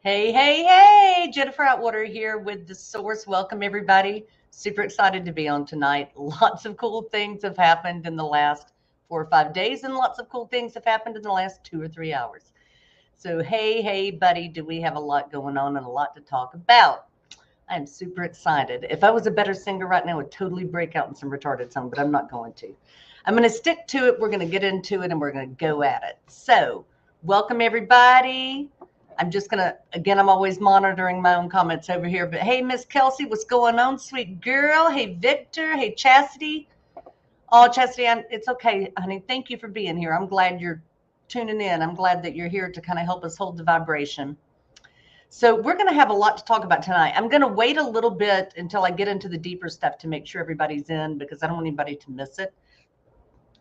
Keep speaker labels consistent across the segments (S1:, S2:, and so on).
S1: Hey, hey, hey, Jennifer Outwatre here with The Source. Welcome, everybody. Super excited to be on tonight. Lots of cool things have happened in the last 4 or 5 days, and lots of cool things have happened in the last 2 or 3 hours. So, hey, hey, buddy, do we have a lot going on and a lot to talk about? I'm super excited. If I was a better singer right now, I would totally break out in some retarded song, but I'm not going to. I'm going to stick to it. We're going to get into it and we're going to go at it. So, welcome everybody. I'm just going to, again, I'm always monitoring my own comments over here. But hey, Miss Kelsey, what's going on, sweet girl? Hey, Victor. Hey, Chastity. Oh, Chastity, it's okay, honey. Thank you for being here. I'm glad you're tuning in. I'm glad that you're here to kind of help us hold the vibration. So we're going to have a lot to talk about tonight. I'm going to wait a little bit until I get into the deeper stuff to make sure everybody's in, because I don't want anybody to miss it.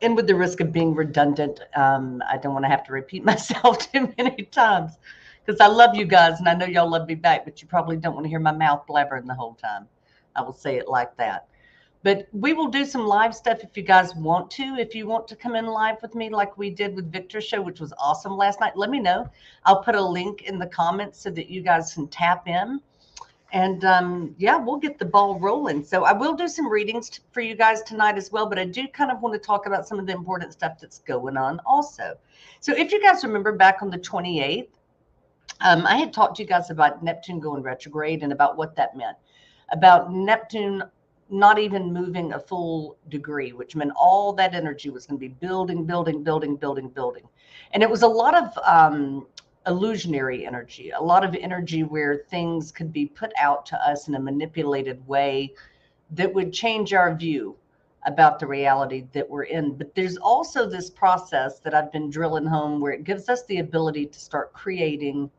S1: And with the risk of being redundant, I don't want to have to repeat myself too many times, because I love you guys and I know y'all love me back, but you probably don't want to hear my mouth blabbering the whole time. I will say it like that. But we will do some live stuff if you guys want to. If you want to come in live with me like we did with Victor's show, which was awesome last night, let me know. I'll put a link in the comments so that you guys can tap in. And yeah, we'll get the ball rolling. So I will do some readings for you guys tonight as well, but I do kind of want to talk about some of the important stuff that's going on also. So if you guys remember back on the 28th, I had talked to you guys about Neptune going retrograde and about what that meant. About Neptune not even moving a full degree, which meant all that energy was going to be building, building, building, building, building. And it was a lot of illusionary energy, a lot of energy where things could be put out to us in a manipulated way that would change our view about the reality that we're in. But there's also this process that I've been drilling home where it gives us the ability to start creating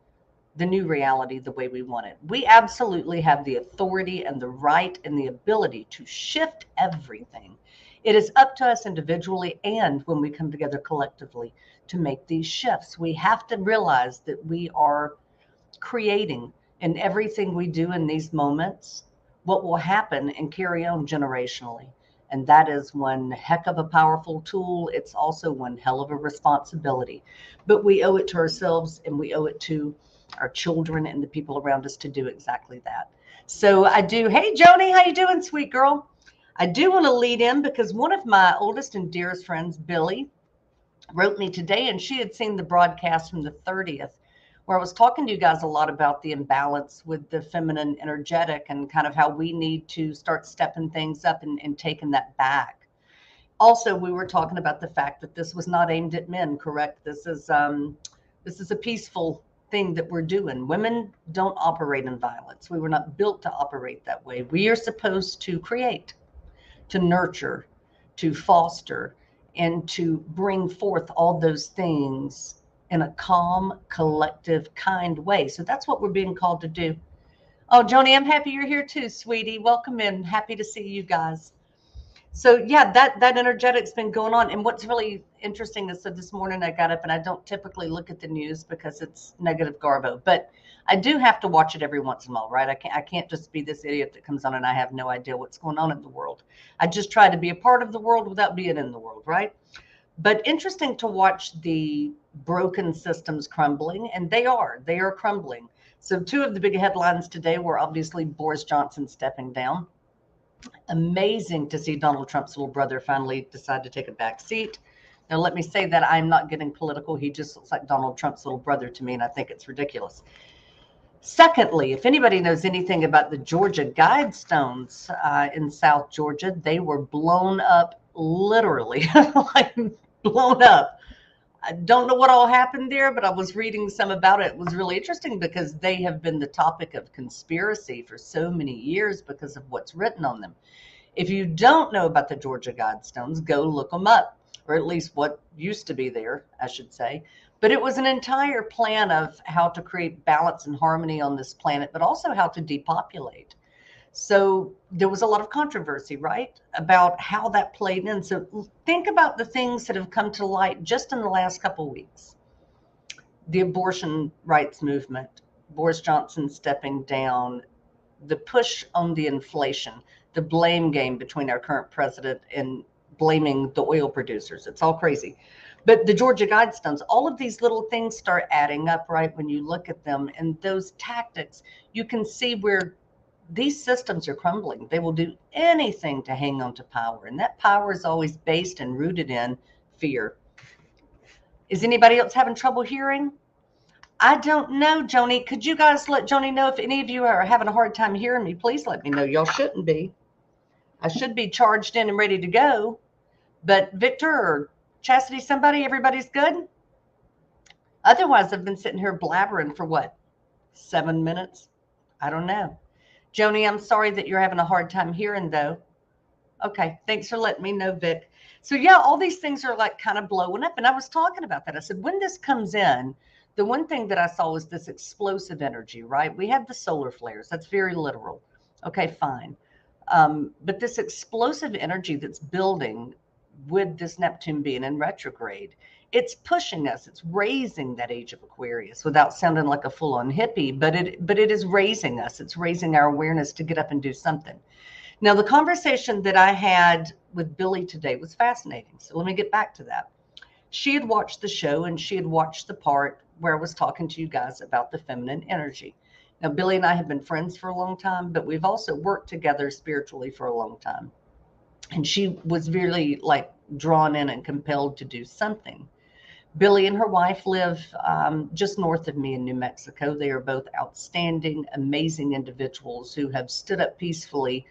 S1: the new reality the way we want it. We absolutely have the authority and the right and the ability to shift everything. It is up to us individually and when we come together collectively to make these shifts. We have to realize that we are creating in everything we do in these moments what will happen and carry on generationally. And that is one heck of a powerful tool. It's also one hell of a responsibility. But we owe it to ourselves and we owe it to our children and the people around us to do exactly that. So I do. Hey, Joni, how you doing, sweet girl? I do want to lead in because one of my oldest and dearest friends, Billy, wrote me today, and she had seen the broadcast from the 30th, where I was talking to you guys a lot about the imbalance with the feminine energetic and kind of how we need to start stepping things up and taking that back. Also, we were talking about the fact that this was not aimed at men, correct? This is a peaceful thing that we're doing. Women don't operate in violence. We were not built to operate that way. We are supposed to create, to nurture, to foster, and to bring forth all those things in a calm, collective, kind way. So that's what we're being called to do. Oh, Joni, I'm happy you're here too, sweetie. Welcome in. Happy to see you guys. So yeah, that energetic's been going on. And what's really interesting is, so this morning I got up, and I don't typically look at the news because it's negative garbo, but I do have to watch it every once in a while, right? I can't just be this idiot that comes on and I have no idea what's going on in the world. I just try to be a part of the world without being in the world, right? But interesting to watch the broken systems crumbling, and they are crumbling. So two of the big headlines today were obviously Boris Johnson stepping down. Amazing to see Donald Trump's little brother finally decide to take a back seat. Now, let me say that I'm not getting political. He just looks like Donald Trump's little brother to me, and I think it's ridiculous. Secondly, if anybody knows anything about the Georgia Guidestones in South Georgia, they were blown up, literally, like blown up. I don't know what all happened there, but I was reading some about it. It was really interesting because they have been the topic of conspiracy for so many years because of what's written on them. If you don't know about the Georgia Guidestones, go look them up, or at least what used to be there, I should say. But it was an entire plan of how to create balance and harmony on this planet, but also how to depopulate. So there was a lot of controversy, right, about how that played in. So think about the things that have come to light just in the last couple of weeks. The abortion rights movement, Boris Johnson stepping down, the push on the inflation, the blame game between our current president and blaming the oil producers. It's all crazy. But the Georgia Guidestones, all of these little things start adding up, right? When you look at them and those tactics, you can see where these systems are crumbling. They will do anything to hang on to power. And that power is always based and rooted in fear. Is anybody else having trouble hearing? I don't know, Joni. Could you guys let Joni know if any of you are having a hard time hearing me? Please let me know. Y'all shouldn't be. I should be charged in and ready to go. But Victor or Chastity, somebody, everybody's good? Otherwise, I've been sitting here blabbering for what, 7 minutes? I don't know. Joni, I'm sorry that you're having a hard time hearing, though. Okay, thanks for letting me know, Vic. So yeah, all these things are like kind of blowing up. And I was talking about that. I said, when this comes in, the one thing that I saw was this explosive energy, right? We had the solar flares. That's very literal. Okay, fine. But this explosive energy that's building with this Neptune being in retrograde, it's pushing us. It's raising that age of Aquarius without sounding like a full-on hippie, but it is raising us. It's raising our awareness to get up and do something. Now, the conversation that I had with Billy today was fascinating. So let me get back to that. She had watched the show and she had watched the part where I was talking to you guys about the feminine energy. Now, Billy and I have been friends for a long time, but we've also worked together spiritually for a long time. And she was really like drawn in and compelled to do something. Billy and her wife live just north of me in New Mexico. They are both outstanding, amazing individuals who have stood up peacefully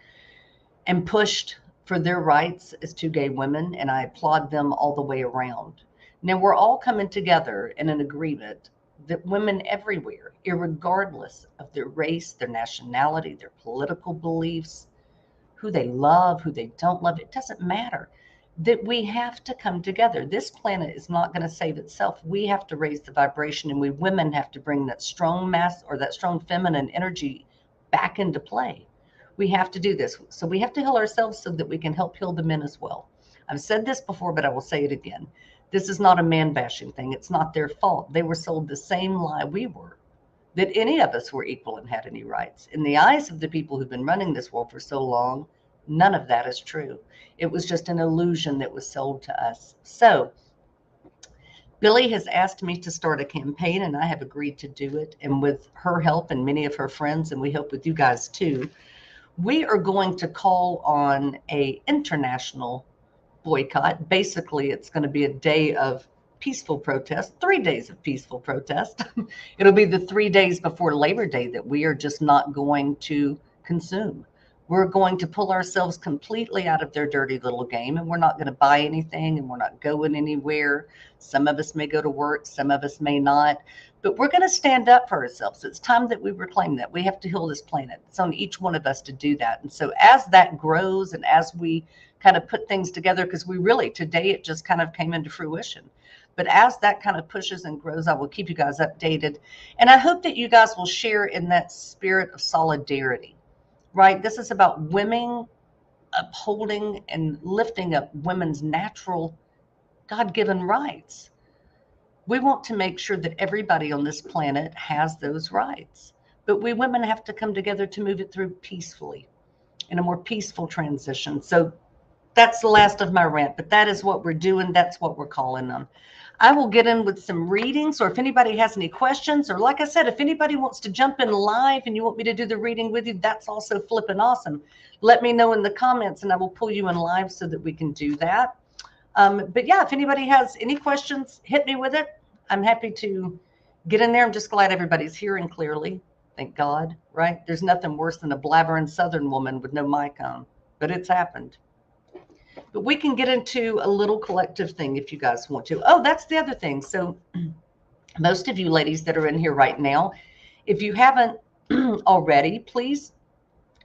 S1: and pushed for their rights as two gay women, and I applaud them all the way around. Now, we're all coming together in an agreement that women everywhere, irregardless of their race, their nationality, their political beliefs, who they love, who they don't love, it doesn't matter, that we have to come together. This planet is not going to save itself. We have to raise the vibration, and we women have to bring that strong mass or that strong feminine energy back into play. We have to do this. So we have to heal ourselves so that we can help heal the men as well. I've said this before, but I will say it again. This is not a man bashing thing. It's not their fault. They were sold the same lie we were, that any of us were equal and had any rights. In the eyes of the people who've been running this world for so long, none of that is true. It was just an illusion that was sold to us. So Billy has asked me to start a campaign, and I have agreed to do it. And with her help and many of her friends, and we hope with you guys too, we are going to call on a international boycott. Basically, it's going to be a day of peaceful protest, 3 days of peaceful protest. It'll be the 3 days before Labor Day that we are just not going to consume. We're going to pull ourselves completely out of their dirty little game, and we're not going to buy anything, and we're not going anywhere. Some of us may go to work, some of us may not, but we're going to stand up for ourselves. It's time that we reclaim that. We have to heal this planet. It's on each one of us to do that. And so as that grows and as we kind of put things together, because we really, today it just kind of came into fruition. But as that kind of pushes and grows, I will keep you guys updated. And I hope that you guys will share in that spirit of solidarity, right? This is about women upholding and lifting up women's natural God-given rights. We want to make sure that everybody on this planet has those rights. But we women have to come together to move it through peacefully, in a more peaceful transition. So that's the last of my rant, but that is what we're doing. That's what we're calling on. I will get in with some readings, or if anybody has any questions, or like I said, if anybody wants to jump in live and you want me to do the reading with you, that's also flipping awesome. Let me know in the comments and I will pull you in live so that we can do that. But yeah, if anybody has any questions, hit me with it. I'm happy to get in there. I'm just glad everybody's hearing clearly. Thank God, right? There's nothing worse than a blabbering Southern woman with no mic on, but it's happened. But we can get into a little collective thing if you guys want to. Oh, that's the other thing. So most of you ladies that are in here right now, if you haven't already, please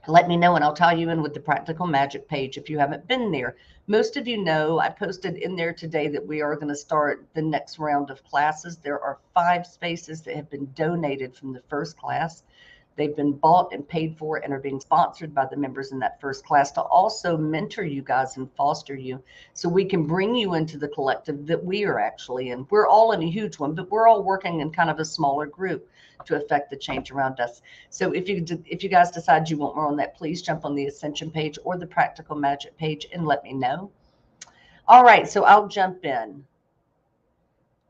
S1: let me know and I'll tie you in with the Practical Magic page if you haven't been there. Most of you know I posted in there today that we are going to start the next round of classes. There are 5 spaces that have been donated from the first class. They've been bought and paid for and are being sponsored by the members in that first class to also mentor you guys and foster you so we can bring you into the collective that we are actually in. We're all in a huge one, but we're all working in kind of a smaller group to affect the change around us. So if you guys decide you want more on that, please jump on the Ascension page or the Practical Magic page and let me know. All right, so I'll jump in.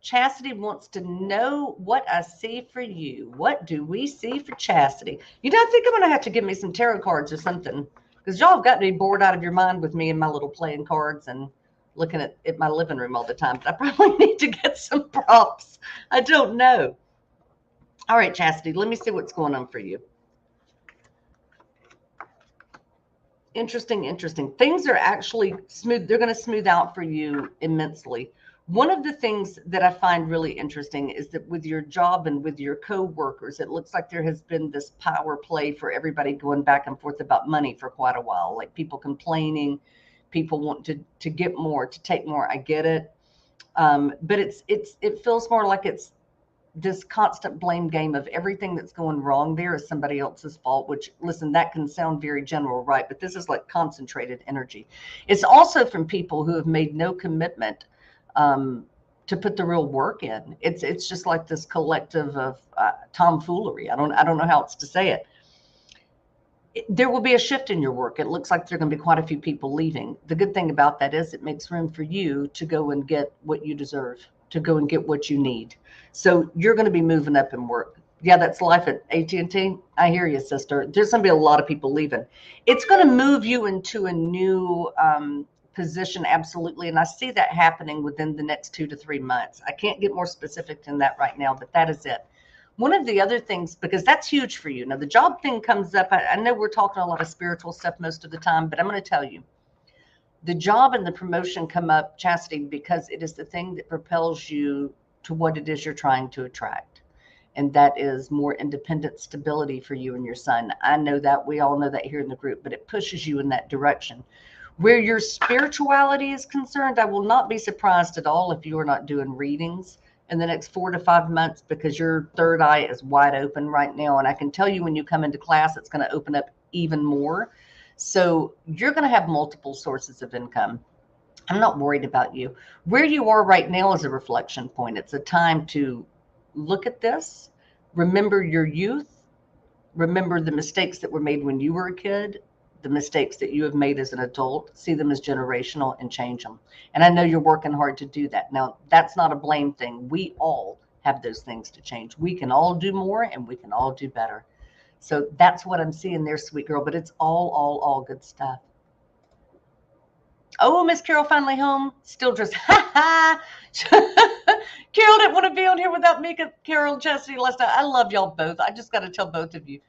S1: Chastity wants to know what I see for you. What do we see for Chastity? You know, I think I'm going to have to give me some tarot cards or something, because y'all have got to be bored out of your mind with me and my little playing cards and looking at my living room all the time. But I probably need to get some props. I don't know. All right, Chastity, let me see what's going on for you. Interesting. Things are actually smooth. They're going to smooth out for you immensely. One of the things that I find really interesting is that with your job and with your co-workers, it looks like there has been this power play for everybody going back and forth about money for quite a while, like people complaining, people want to get more, to take more. I get it. But it feels more like it's this constant blame game of everything that's going wrong there is somebody else's fault, which, listen, that can sound very general, right? But this is like concentrated energy. It's also from people who have made no commitment to put the real work in. It's just like this collective of tomfoolery. I don't know how else to say it. There will be a shift in your work. It looks like there are going to be quite a few people leaving. The good thing about that is it makes room for you to go and get what you deserve, to go and get what you need. So you're going to be moving up in work. Yeah, that's life at AT&T. I hear you, sister. There's going to be a lot of people leaving. It's going to move you into a new position, absolutely. And I see that happening within the next 2 to 3 months. I can't get more specific than that right now, but that is it. One of the other things, because that's huge for you. Now, the job thing comes up. I know we're talking a lot of spiritual stuff most of the time, but I'm going to tell you, the job and the promotion come up, Chastity, because it is the thing that propels you to what it is you're trying to attract. And that is more independent stability for you and your son. I know that. We all know that here in the group, but it pushes you in that direction. Where your spirituality is concerned, I will not be surprised at all if you are not doing readings in the next 4 to 5 months, because your third eye is wide open right now. And I can tell you when you come into class, it's going to open up even more. So you're going to have multiple sources of income. I'm not worried about you. Where you are right now is a reflection point. It's a time to look at this, remember your youth, remember the mistakes that were made when you were a kid, the mistakes that you have made as an adult, see them as generational and change them. And I know you're working hard to do that. Now, that's not a blame thing. We all have those things to change. We can all do more and we can all do better. So that's what I'm seeing there, sweet girl, but it's all good stuff. Oh, Miss Carol finally home. Still just, Carol didn't want to be on here without me. Carol, Chastity, last night. I love y'all both. I just got to tell both of you,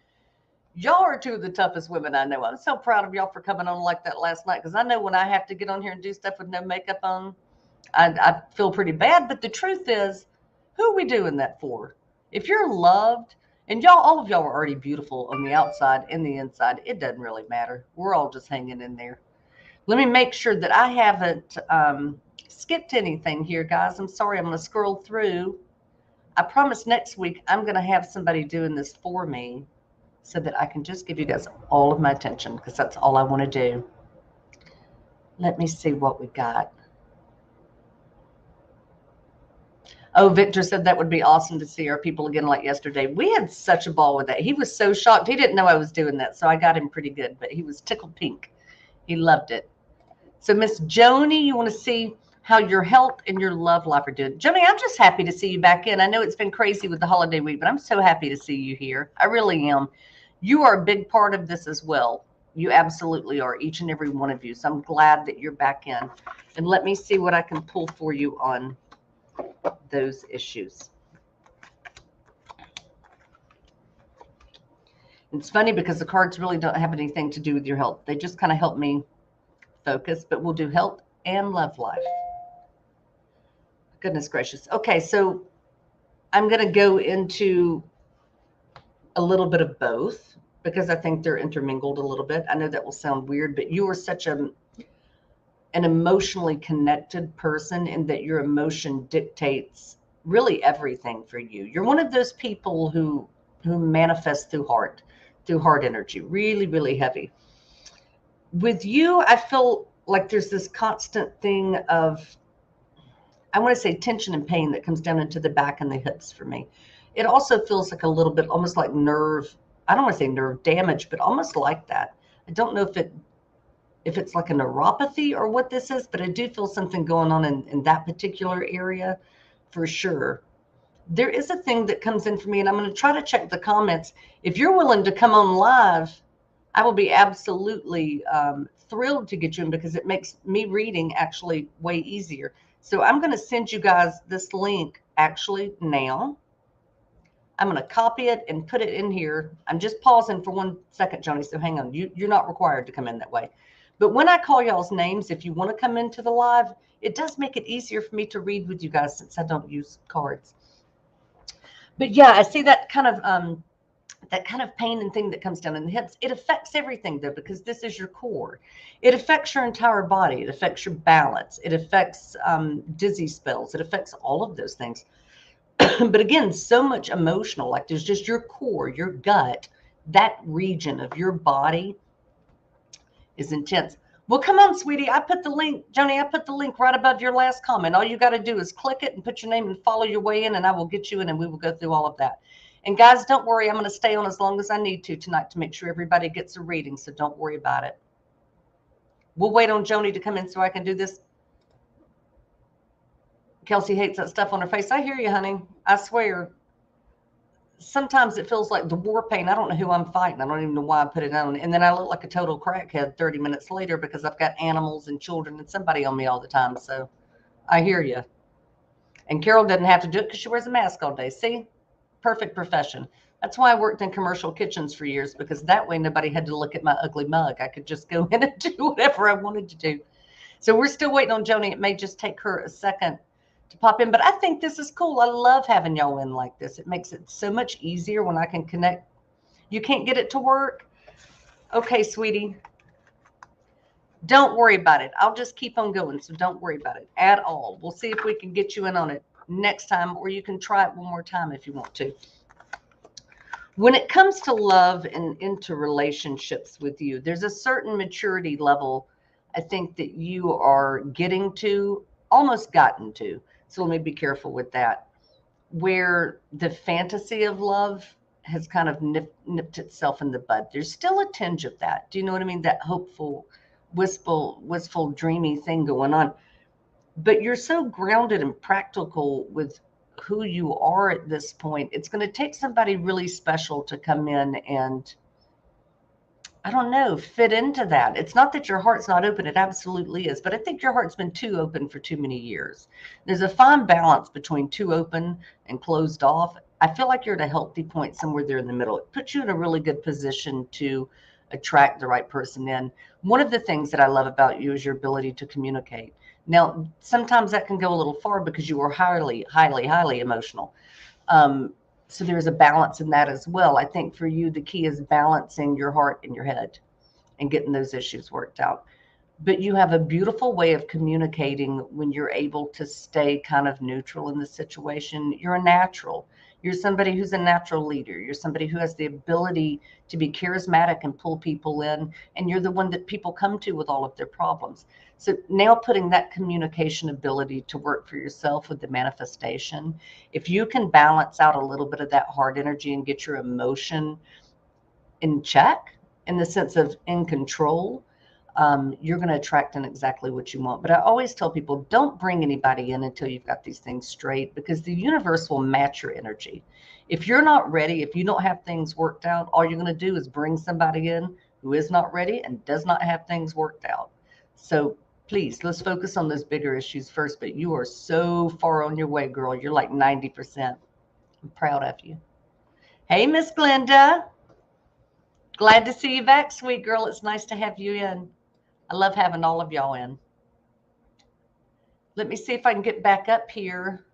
S1: y'all are two of the toughest women I know. I'm so proud of y'all for coming on like that last night, because I know when I have to get on here and do stuff with no makeup on, I feel pretty bad. But the truth is, who are we doing that for? If you're loved, and y'all, all of y'all are already beautiful on the outside and the inside, it doesn't really matter. We're all just hanging in there. Let me make sure that I haven't skipped anything here, guys. I'm sorry. I'm going to scroll through. I promise next week I'm going to have somebody doing this for me so that I can just give you guys all of my attention, because that's all I want to do. Let me see what we got. Oh, Victor said that would be awesome to see our people again like yesterday. We had such a ball with that. He was so shocked. He didn't know I was doing that, so I got him pretty good, but he was tickled pink. He loved it. So, Miss Joni, you want to see how your health and your love life are doing. Joni, I'm just happy to see you back in. I know it's been crazy with the holiday week, but I'm so happy to see you here. I really am. You are a big part of this as well. You absolutely are, each and every one of you. So I'm glad that you're back in. And let me see what I can pull for you on those issues. It's funny because the cards really don't have anything to do with your health. They just kind of help me focus, but we'll do health and love life. Goodness gracious. Okay, so I'm going to go into a little bit of both because I think they're intermingled a little bit. I know that will sound weird, but you are such an emotionally connected person in that your emotion dictates really everything for you. You're one of those people who manifest through heart energy, really, really heavy. With you, I feel like there's this constant thing of, I want to say tension and pain that comes down into the back and the hips for me. It also feels like a little bit almost like nerve, I don't want to say nerve damage, but almost like that. I don't know if it's like a neuropathy or what this is, but I do feel something going on in that particular area. for sure. There is a thing that comes in for me, and I'm going to try to check the comments. If you're willing to come on live, I will be absolutely thrilled to get you in, because it makes me reading actually way easier. So I'm going to send you guys this link actually now. I'm going to copy it and put it in here. I'm just pausing for 1 second, Joni, so hang on. You're not required to come in that way. But when I call y'all's names, if you want to come into the live, it does make it easier for me to read with you guys since I don't use cards. But yeah, I see that kind of pain and thing that comes down in the hips. It affects everything, though, because this is your core. It affects your entire body. It affects your balance. It affects dizzy spells. It affects all of those things. But again, so much emotional, like there's just your core, your gut, that region of your body is intense. Well, come on, sweetie. I put the link, Joni, I put the link right above your last comment. All you got to do is click it and put your name and follow your way in, and I will get you in, and we will go through all of that. And guys, don't worry. I'm going to stay on as long as I need to tonight to make sure everybody gets a reading, so don't worry about it. We'll wait on Joni to come in so I can do this. Kelsey hates that stuff on her face. I hear you, honey. I swear. Sometimes it feels like the war paint. I don't know who I'm fighting. I don't even know why I put it on. And then I look like a total crackhead 30 minutes later because I've got animals and children and somebody on me all the time. So I hear you. And Carol doesn't have to do it because she wears a mask all day. See? Perfect profession. That's why I worked in commercial kitchens for years, because that way nobody had to look at my ugly mug. I could just go in and do whatever I wanted to do. So we're still waiting on Joni. It may just take her a second to pop in, but I think this is cool. I love having y'all in like this. It makes it so much easier when I can connect. You can't get it to work? Okay, sweetie. Don't worry about it. I'll just keep on going, so don't worry about it at all. We'll see if we can get you in on it next time, or you can try it one more time if you want to. When it comes to love and into relationships with you, there's a certain maturity level I think that you are getting to, almost gotten to. So let me be careful with that. Where the fantasy of love has kind of nipped itself in the bud. There's still a tinge of that. Do you know what I mean? That hopeful, wistful, dreamy thing going on. But you're so grounded and practical with who you are at this point. It's going to take somebody really special to come in and, I don't know, fit into that. It's not that your heart's not open. It absolutely is. But I think your heart's been too open for too many years. There's a fine balance between too open and closed off. I feel like you're at a healthy point somewhere there in the middle. It puts you in a really good position to attract the right person in. One of the things that I love about you is your ability to communicate. Now, sometimes that can go a little far because you are highly, highly, highly emotional. So there's a balance in that as well. I think for you, the key is balancing your heart and your head and getting those issues worked out. But you have a beautiful way of communicating when you're able to stay kind of neutral in the situation. You're a natural. You're somebody who's a natural leader. You're somebody who has the ability to be charismatic and pull people in. And you're the one that people come to with all of their problems. So now putting that communication ability to work for yourself with the manifestation, if you can balance out a little bit of that heart energy and get your emotion in check, in the sense of in control, you're going to attract in exactly what you want. But I always tell people, don't bring anybody in until you've got these things straight, because the universe will match your energy. If you're not ready, if you don't have things worked out, all you're going to do is bring somebody in who is not ready and does not have things worked out. So please, let's focus on those bigger issues first. But you are so far on your way, girl. You're like 90%. I'm proud of you. Hey, Miss Glenda. Glad to see you back, sweet girl. It's nice to have you in. I love having all of y'all in. Let me see if I can get back up here.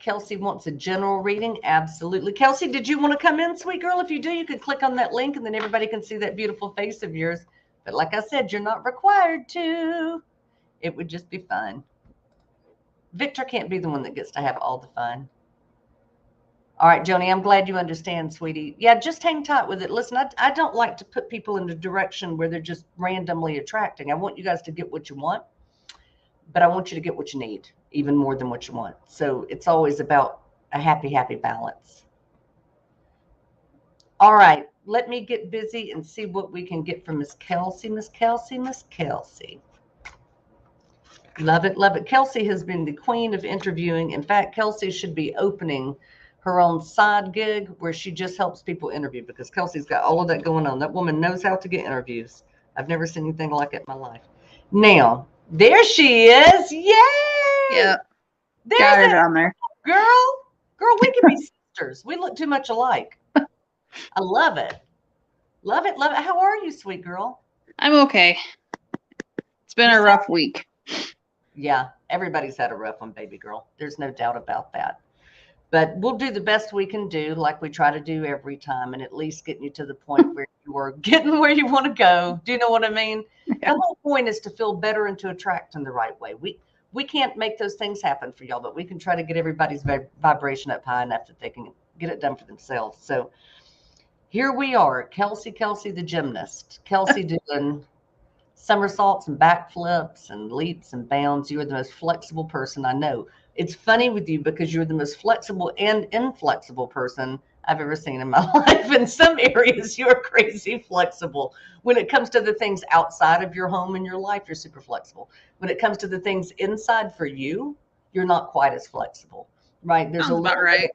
S1: Kelsey wants a general reading. Absolutely. Kelsey, did you want to come in, sweet girl? If you do, you can click on that link and then everybody can see that beautiful face of yours. But like I said, you're not required to. It would just be fun. Victor can't be the one that gets to have all the fun. All right, Joni, I'm glad you understand, sweetie. Yeah, just hang tight with it. Listen, I don't like to put people in a direction where they're just randomly attracting. I want you guys to get what you want, but I want you to get what you need, even more than what you want. So it's always about a happy, happy balance. All right, let me get busy and see what we can get from Miss Kelsey. Miss Kelsey, Miss Kelsey. Love it, love it. Kelsey has been the queen of interviewing. In fact, Kelsey should be opening her own side gig where she just helps people interview because Kelsey's got all of that going on. That woman knows how to get interviews. I've never seen anything like it in my life. Now, there she is. Yay!
S2: Yeah.
S1: There's
S2: Got her
S1: that
S2: down there.
S1: girl. Girl, we could be sisters. We look too much alike. I love it. Love it, love it. How are you, sweet girl?
S2: I'm okay. It's been a rough week.
S1: Yeah, everybody's had a rough one, baby girl. There's no doubt about that. But we'll do the best we can do, like we try to do every time, and at least getting you to the point where you are getting where you want to go. Do you know what I mean?
S2: Yeah.
S1: The whole point is to feel better and to attract in the right way. We can't make those things happen for y'all, but we can try to get everybody's vibration up high enough that they can get it done for themselves. So here we are, Kelsey the gymnast. Kelsey doing somersaults and backflips and leaps and bounds. You are the most flexible person I know. It's funny with you because you're the most flexible and inflexible person I've ever seen in my life. In some areas, you're crazy flexible. When it comes to the things outside of your home and your life, you're super flexible. When it comes to the things inside for you, you're not quite as flexible, right?
S2: Sounds about right.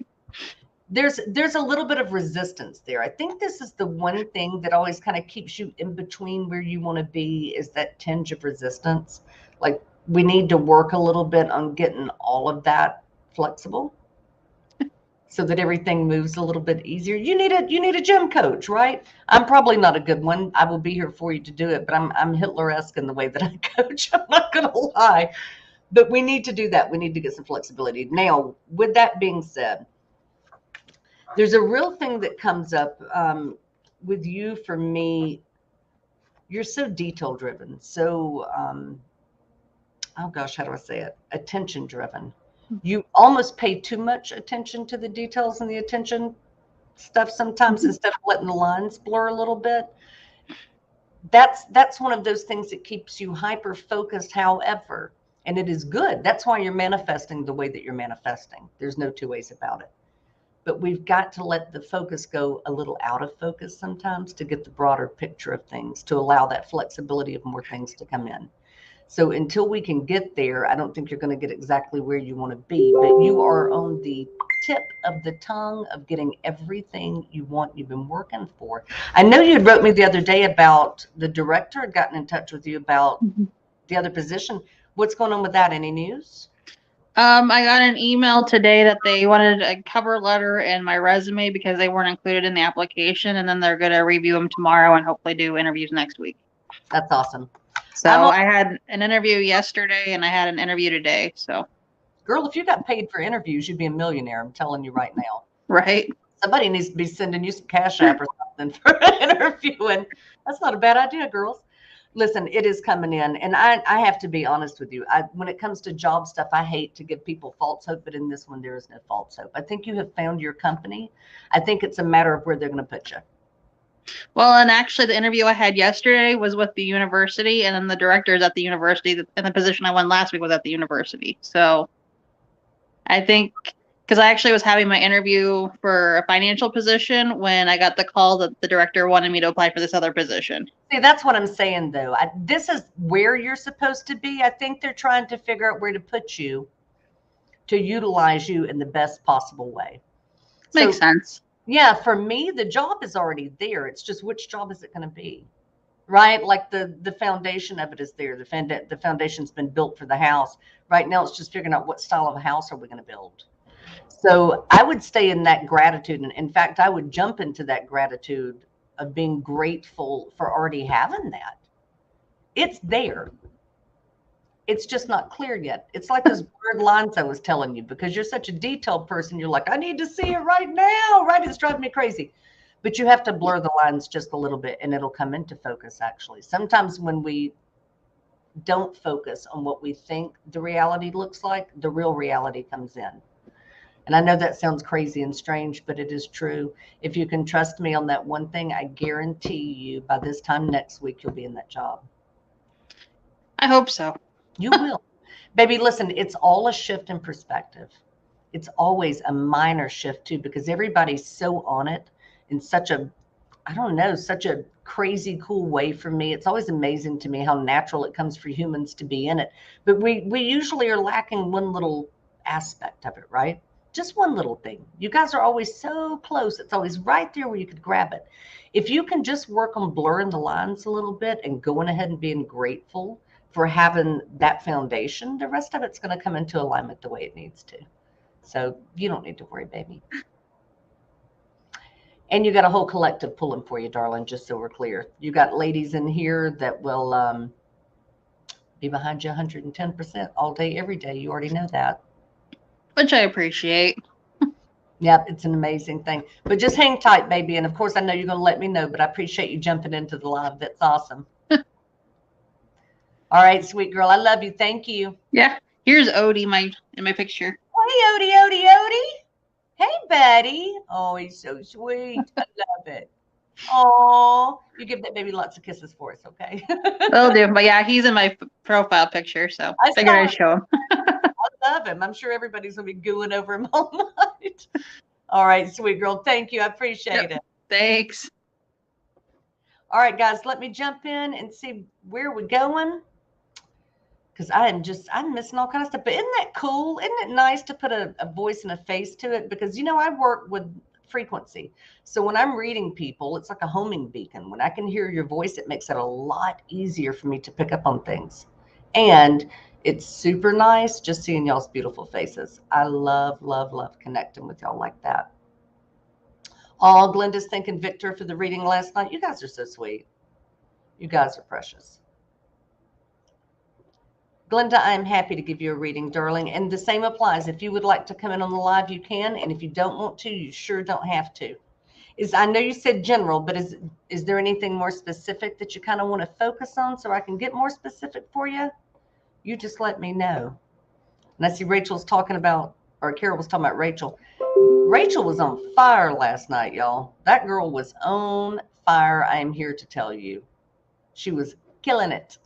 S1: There's a little bit of resistance there. I think this is the one thing that always kind of keeps you in between where you want to be is that tinge of resistance. Like we need to work a little bit on getting all of that flexible so that everything moves a little bit easier. You need a gym coach, right? I'm probably not a good one. I will be here for you to do it, but I'm Hitler-esque in the way that I coach. I'm not going to lie. But we need to do that. We need to get some flexibility. Now, with that being said, there's a real thing that comes up with you for me. You're so detail driven, so oh gosh, how do I say it? Attention driven. You almost pay too much attention to the details and the attention stuff sometimes instead of letting the lines blur a little bit. That's one of those things that keeps you hyper focused, however, and it is good. That's why you're manifesting the way that you're manifesting. There's no two ways about it. But we've got to let the focus go a little out of focus sometimes to get the broader picture of things, to allow that flexibility of more things to come in. So until we can get there, I don't think you're going to get exactly where you want to be, but you are on the tip of the tongue of getting everything you want, you've been working for. I know you had wrote me the other day about the director had gotten in touch with you about the other position. What's going on with that? Any news?
S2: I got an email today that they wanted a cover letter and my resume because they weren't included in the application, and then they're going to review them tomorrow and hopefully do interviews next week.
S1: That's awesome.
S2: So I had an interview yesterday and I had an interview today. So,
S1: girl, if you got paid for interviews, you'd be a millionaire. I'm telling you right now.
S2: Right.
S1: Somebody needs to be sending you some Cash App or something for an interview, and that's not a bad idea, girls. Listen, it is coming in, and I have to be honest with you. When it comes to job stuff, I hate to give people false hope, but in this one, there is no false hope. I think you have found your company. I think it's a matter of where they're going to put you.
S2: Well, and actually, the interview I had yesterday was with the university, and then the director is at the university, and the position I won last week was at the university. So I think, because I actually was having my interview for a financial position when I got the call that the director wanted me to apply for this other position.
S1: See, that's what I'm saying, though. This is where you're supposed to be. I think they're trying to figure out where to put you to utilize you in the best possible way.
S2: Makes sense.
S1: Yeah, for me, the job is already there. It's just which job is it going to be, right? Like the foundation of it is there. The foundation's been built for the house. Right now, it's just figuring out what style of a house are we going to build. So I would stay in that gratitude. And in fact, I would jump into that gratitude of being grateful for already having that. It's there. It's just not clear yet. It's like those blurred lines I was telling you, because you're such a detailed person. You're like, I need to see it right now, right? It's driving me crazy. But you have to blur the lines just a little bit and it'll come into focus, actually. Sometimes when we don't focus on what we think the reality looks like, the real reality comes in. And I know that sounds crazy and strange, but it is true. If you can trust me on that one thing, I guarantee you by this time next week, you'll be in that job.
S2: I hope so.
S1: You will. Baby, listen, it's all a shift in perspective. It's always a minor shift too, because everybody's so on it in such a I don't know, such a crazy cool way for me. It's always amazing to me how natural it comes for humans to be in it. But we usually are lacking one little aspect of it, right? Just one little thing. You guys are always so close. It's always right there where you could grab it. If you can just work on blurring the lines a little bit and going ahead and being grateful for having that foundation, the rest of it's going to come into alignment the way it needs to. So you don't need to worry, baby. And you got a whole collective pulling for you, darling, just so we're clear. You got ladies in here that will be behind you 110% all day, every day. You already know that.
S2: Which I appreciate.
S1: Yep, it's an amazing thing. But just hang tight, baby. And of course, I know you're going to let me know, but I appreciate you jumping into the live. That's awesome. All right, sweet girl. I love you. Thank you.
S2: Yeah. Here's Odie in my picture.
S1: Hey, Odie. Hey, buddy. Oh, he's so sweet. I love it. Oh, you give that baby lots of kisses for us, okay?
S2: Will do. But yeah, he's in my profile picture, so I figured I'd show him.
S1: I love him. I'm sure everybody's going to be gooing over him all night. All right, sweet girl. Thank you. I appreciate it.
S2: Thanks.
S1: All right, guys, let me jump in and see where we're going. Because I'm missing all kinds of stuff. But isn't that cool? Isn't it nice to put a voice and a face to it? Because, I work with frequency. So when I'm reading people, it's like a homing beacon. When I can hear your voice, it makes it a lot easier for me to pick up on things. And it's super nice just seeing y'all's beautiful faces. I love, love, love connecting with y'all like that. Oh, Glenda's thanking Victor for the reading last night. You guys are so sweet. You guys are precious. Glenda, I am happy to give you a reading, darling. And the same applies. If you would like to come in on the live, you can. And if you don't want to, you sure don't have to. I know you said general, but is there anything more specific that you kind of want to focus on so I can get more specific for you? You just let me know. And I see Rachel's talking about, or Carol was talking about Rachel. Rachel was on fire last night, y'all. That girl was on fire. I am here to tell you. She was killing it.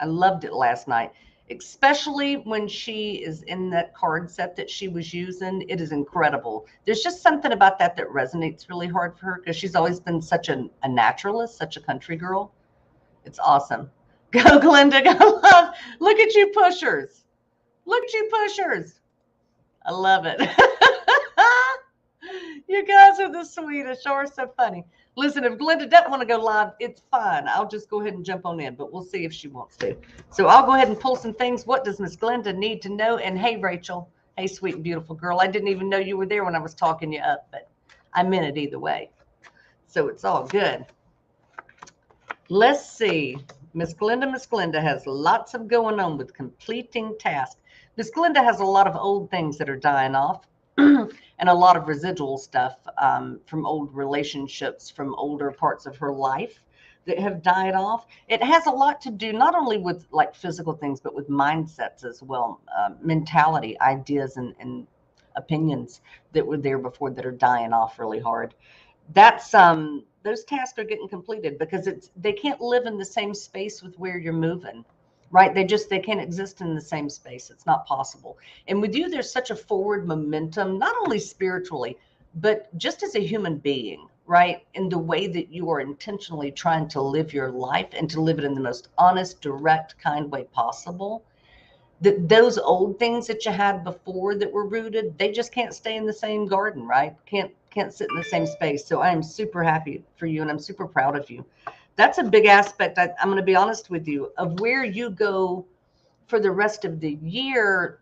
S1: I loved it last night, especially when she is in that card set that she was using. It is incredible. There's just something about that resonates really hard for her because she's always been such a naturalist, such a country girl. It's awesome. Go, Glenda, go, love. Look at you pushers. I love it. You guys are the sweetest. You're so funny. Listen, if Glenda doesn't want to go live, it's fine. I'll just go ahead and jump on in, but we'll see if she wants to. So I'll go ahead and pull some things. What does Miss Glenda need to know? And hey, Rachel. Hey, sweet and beautiful girl. I didn't even know you were there when I was talking you up, but I meant it either way. So it's all good. Let's see. Miss Glenda has lots of going on with completing tasks. Miss Glenda has a lot of old things that are dying off. And a lot of residual stuff from old relationships, from older parts of her life that have died off. It has a lot to do not only with like physical things, but with mindsets as well, mentality, ideas, and opinions that were there before that are dying off really hard. That's those tasks are getting completed because they can't live in the same space with where you're moving. Right? They can't exist in the same space. It's not possible. And with you, there's such a forward momentum, not only spiritually, but just as a human being, right? In the way that you are intentionally trying to live your life and to live it in the most honest, direct, kind way possible. That those old things that you had before that were rooted, they just can't stay in the same garden, right? Can't sit in the same space. So I am super happy for you and I'm super proud of you. That's a big aspect. I'm going to be honest with you of where you go for the rest of the year.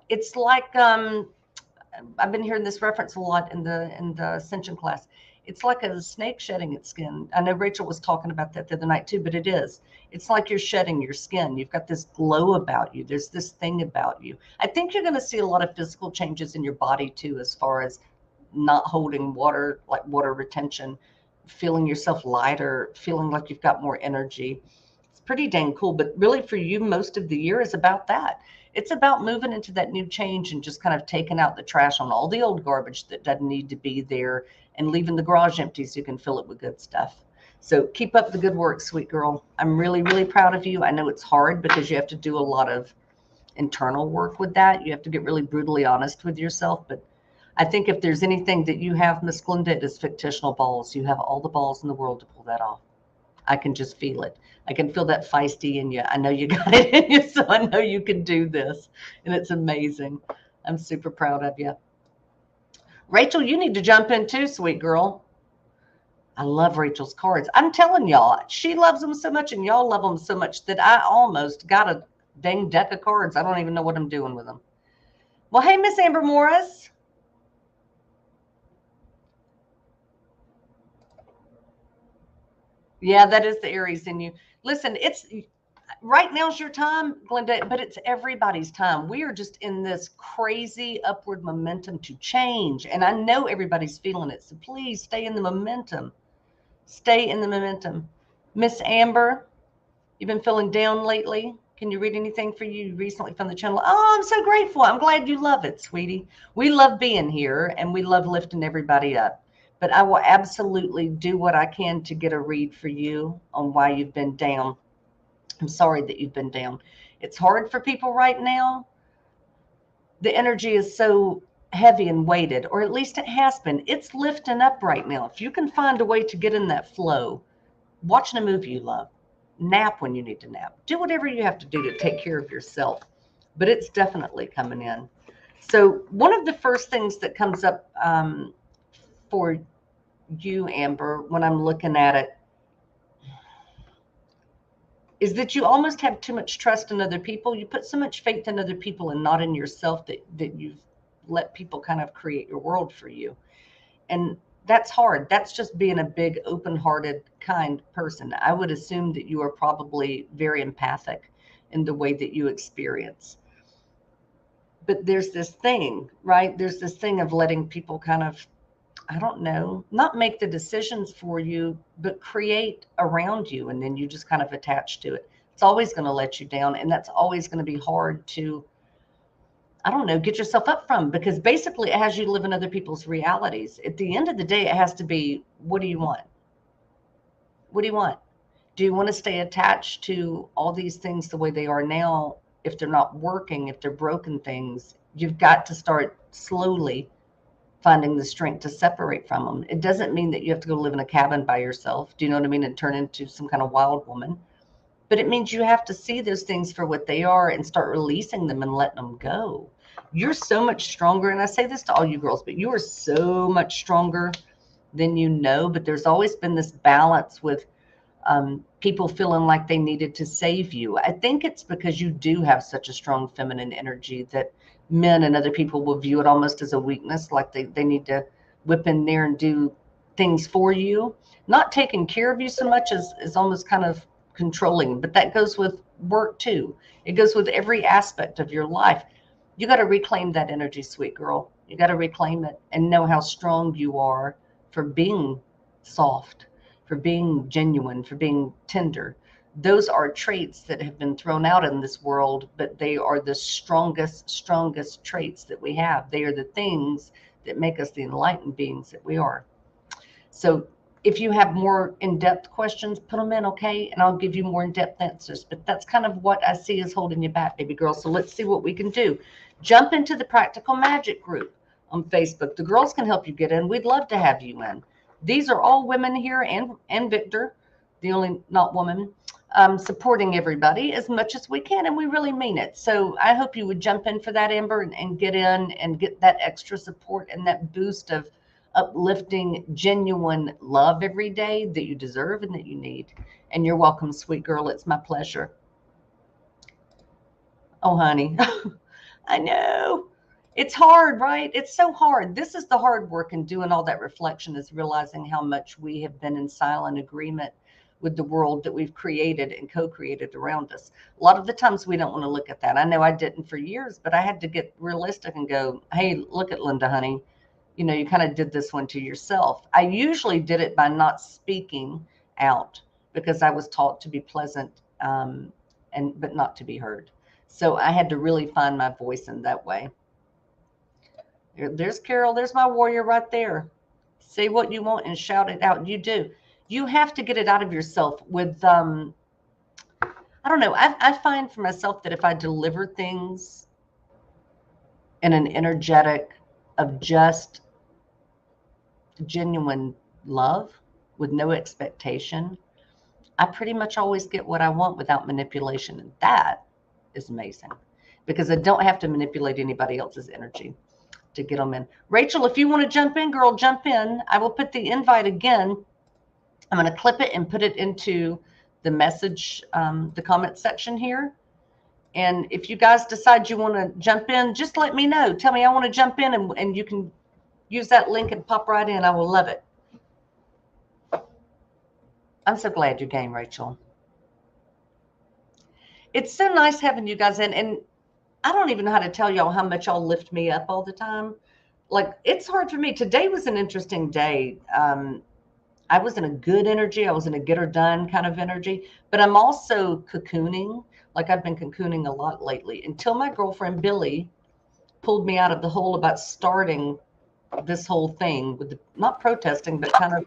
S1: It's like I've been hearing this reference a lot in the Ascension class. It's like a snake shedding its skin. I know Rachel was talking about that the other night too, but it is. It's like you're shedding your skin. You've got this glow about you. There's this thing about you. I think you're going to see a lot of physical changes in your body too, as far as not holding water, like water retention, feeling yourself lighter, feeling like you've got more energy. It's pretty dang cool. But really for you, most of the year is about that. It's about moving into that new change and just kind of taking out the trash on all the old garbage that doesn't need to be there and leaving the garage empty so you can fill it with good stuff. So keep up the good work, sweet girl. I'm really, really proud of you. I know it's hard because you have to do a lot of internal work with that. You have to get really brutally honest with yourself, but I think if there's anything that you have, Miss Glenda, it is fictional balls. You have all the balls in the world to pull that off. I can just feel it. I can feel that feisty in you. I know you got it in you, so I know you can do this. And it's amazing. I'm super proud of you. Rachel, you need to jump in too, sweet girl. I love Rachel's cards. I'm telling y'all, she loves them so much and y'all love them so much that I almost got a dang deck of cards. I don't even know what I'm doing with them. Well, hey, Miss Amber Morris. Yeah, that is the Aries in you. Listen, it's right now's your time, Glenda, but it's everybody's time. We are just in this crazy upward momentum to change. And I know everybody's feeling it. So please stay in the momentum. Stay in the momentum. Miss Amber, you've been feeling down lately. Can you read anything for you recently from the channel? Oh, I'm so grateful. I'm glad you love it, sweetie. We love being here and we love lifting everybody up. But I will absolutely do what I can to get a read for you on why you've been down. I'm sorry that you've been down. It's hard for people right now. The energy is so heavy and weighted, or at least it has been. It's lifting up right now. If you can find a way to get in that flow, watching a movie you love, nap when you need to nap, do whatever you have to do to take care of yourself. But it's definitely coming in. So one of the first things that comes up for you, Amber, when I'm looking at it, is that you almost have too much trust in other people. You put so much faith in other people and not in yourself that you've let people kind of create your world for you. And that's hard. That's just being a big, open-hearted, kind person. I would assume that you are probably very empathic in the way that you experience. But there's this thing, right? There's this thing of letting people kind of, I don't know, not make the decisions for you, but create around you. And then you just kind of attach to it. It's always going to let you down. And that's always going to be hard to, I don't know, get yourself up from, because basically it has you live in other people's realities. At the end of the day, it has to be, what do you want? What do you want? Do you want to stay attached to all these things the way they are now? If they're not working, if they're broken things, you've got to start slowly finding the strength to separate from them. It doesn't mean that you have to go live in a cabin by yourself. Do you know what I mean? And turn into some kind of wild woman. But it means you have to see those things for what they are and start releasing them and letting them go. You're so much stronger. And I say this to all you girls, but you are so much stronger than you know. But there's always been this balance with people feeling like they needed to save you. I think it's because you do have such a strong feminine energy that men and other people will view it almost as a weakness, like they need to whip in there and do things for you. Not taking care of you so much as almost kind of controlling, but that goes with work too. It goes with every aspect of your life. You got to reclaim that energy, sweet girl. You got to reclaim it and know how strong you are for being soft, for being genuine, for being tender. Those are traits that have been thrown out in this world, but they are the strongest traits that we have. They are the things that make us the enlightened beings that we are. So if you have more in-depth questions, put them in, okay? And I'll give you more in-depth answers. But that's kind of what I see is holding you back, baby girl. So let's see what we can do. Jump into the Practical Magic group on Facebook. The girls can help you get in. We'd love to have you in. These are all women here, and Victor, the only not woman, supporting everybody as much as we can, and we really mean it. So I hope you would jump in for that, Amber, and get in and get that extra support and that boost of uplifting, genuine love every day that you deserve and that you need. And you're welcome, sweet girl. It's my pleasure. Oh, honey, I know. It's hard, right? It's so hard. This is the hard work in doing all that reflection, is realizing how much we have been in silent agreement with the world that we've created and co-created around us. A lot of the times we don't want to look at that. I know I didn't for years, but I had to get realistic and go, hey, look at Linda, honey. You know, you kind of did this one to yourself. I usually did it by not speaking out because I was taught to be pleasant, but not to be heard. So I had to really find my voice in that way. There's Carol. There's my warrior right there. Say what you want and shout it out. You do. You have to get it out of yourself with, I don't know. I find for myself that if I deliver things in an energetic, of just genuine love with no expectation, I pretty much always get what I want without manipulation. And that is amazing because I don't have to manipulate anybody else's energy to get them in. Rachel, if you want to jump in, girl, jump in. I will put the invite again. I'm going to clip it and put it into the message, the comment section here. And if you guys decide you want to jump in, just let me know. Tell me I want to jump in, and you can use that link and pop right in. I will love it. I'm so glad you came, Rachel. It's so nice having you guys in. And I don't even know how to tell y'all how much y'all lift me up all the time. Like, it's hard for me. Today was an interesting day. I was in a good energy. I was in a get her done kind of energy, but I'm also cocooning. Like, I've been cocooning a lot lately until my girlfriend Billy pulled me out of the hole about starting this whole thing with not protesting, but kind of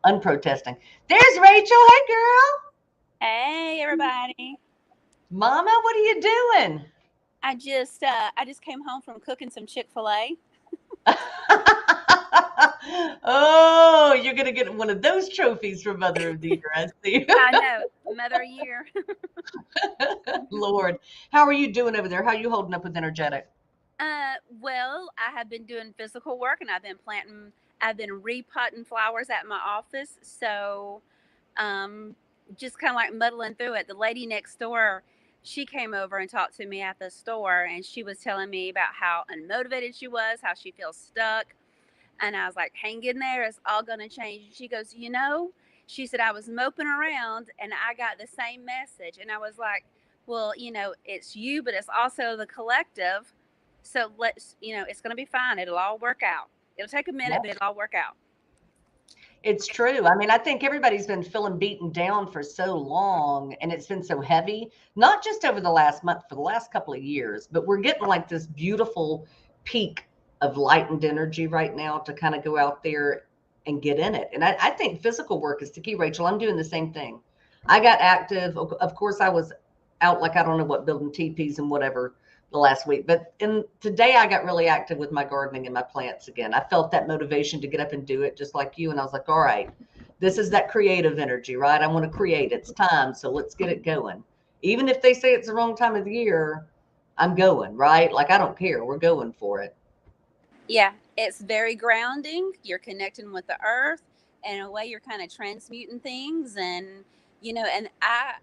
S1: unprotesting. There's Rachel. Hey, girl.
S3: Hey, everybody.
S1: Mama, what are you doing?
S3: I just came home from cooking some Chick-fil-A.
S1: Oh, you're gonna get one of those trophies for Mother of the Year, I see.
S3: I know, Mother of the Year.
S1: Lord, how are you doing over there? How are you holding up with energetic?
S3: Well, I have been doing physical work, and I've been repotting flowers at my office. So, just kind of like muddling through it. The lady next door, she came over and talked to me at the store, and she was telling me about how unmotivated she was, how she feels stuck. And I was like, hang in there, it's all going to change. She goes, she said, I was moping around and I got the same message. And I was like, well, it's you, but it's also the collective. So it's going to be fine. It'll all work out. It'll take a minute, but it'll all work out.
S1: It's true. I mean, I think everybody's been feeling beaten down for so long, and it's been so heavy, not just over the last month, for the last couple of years, but we're getting like this beautiful peak of lightened energy right now to kind of go out there and get in it. And I think physical work is the key, Rachel. I'm doing the same thing. I got active. Of course, I was out like, I don't know what, building teepees and whatever the last week. But today I got really active with my gardening and my plants again. I felt that motivation to get up and do it just like you. And I was like, all right, this is that creative energy, right? I want to create. It's time. So let's get it going. Even if they say it's the wrong time of the year, I'm going, right? Like, I don't care. We're going for it.
S3: Yeah, it's very grounding. You're connecting with the earth, and in a way you're kind of transmuting things. And, and I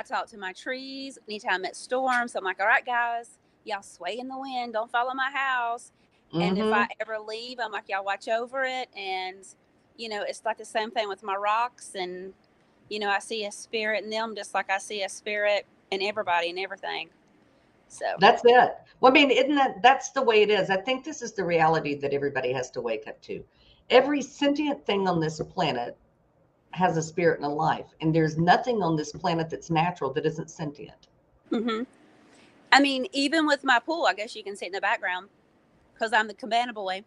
S3: talk to my trees anytime it's storms. So I'm like, all right, guys, y'all sway in the wind. Don't follow my house. And if I ever leave, I'm like, y'all watch over it. And, it's like the same thing with my rocks. And, I see a spirit in them just like I see a spirit in everybody and everything. So
S1: that's it. Well, I mean, that's the way it is. I think this is the reality that everybody has to wake up to. Every sentient thing on this planet has a spirit and a life, and there's nothing on this planet that's natural that isn't sentient.
S3: Mm-hmm. I mean, even with my pool, I guess you can see it in the background because I'm the cabana boy.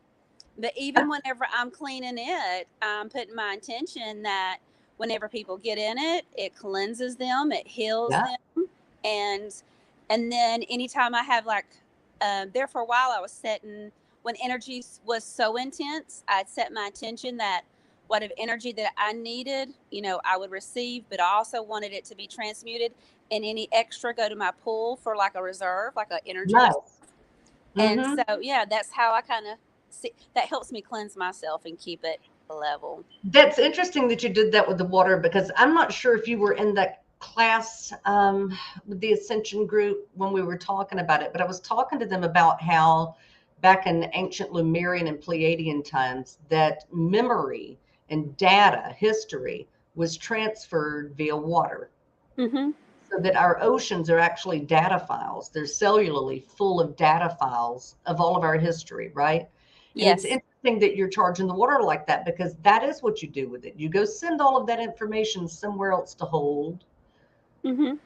S3: But even whenever I'm cleaning it, I'm putting my intention that whenever people get in it, it cleanses them, it heals them. And then anytime I have there for a while, I was setting, when energy was so intense, I'd set my intention that whatever energy that I needed, I would receive, but I also wanted it to be transmuted, and any extra go to my pool for like a reserve, like an energy reserve. And so, yeah, that's how I kind of see, that helps me cleanse myself and keep it level.
S1: That's interesting that you did that with the water, because I'm not sure if you were in that class with the Ascension group when we were talking about it, but I was talking to them about how back in ancient Lemurian and Pleiadian times that memory and data, history, was transferred via water. So that our oceans are actually data files. They're cellularly full of data files of all of our history, right?
S3: Yes.
S1: And it's interesting that you're charging the water like that, because that is what you do with it. You go send all of that information somewhere else to hold, so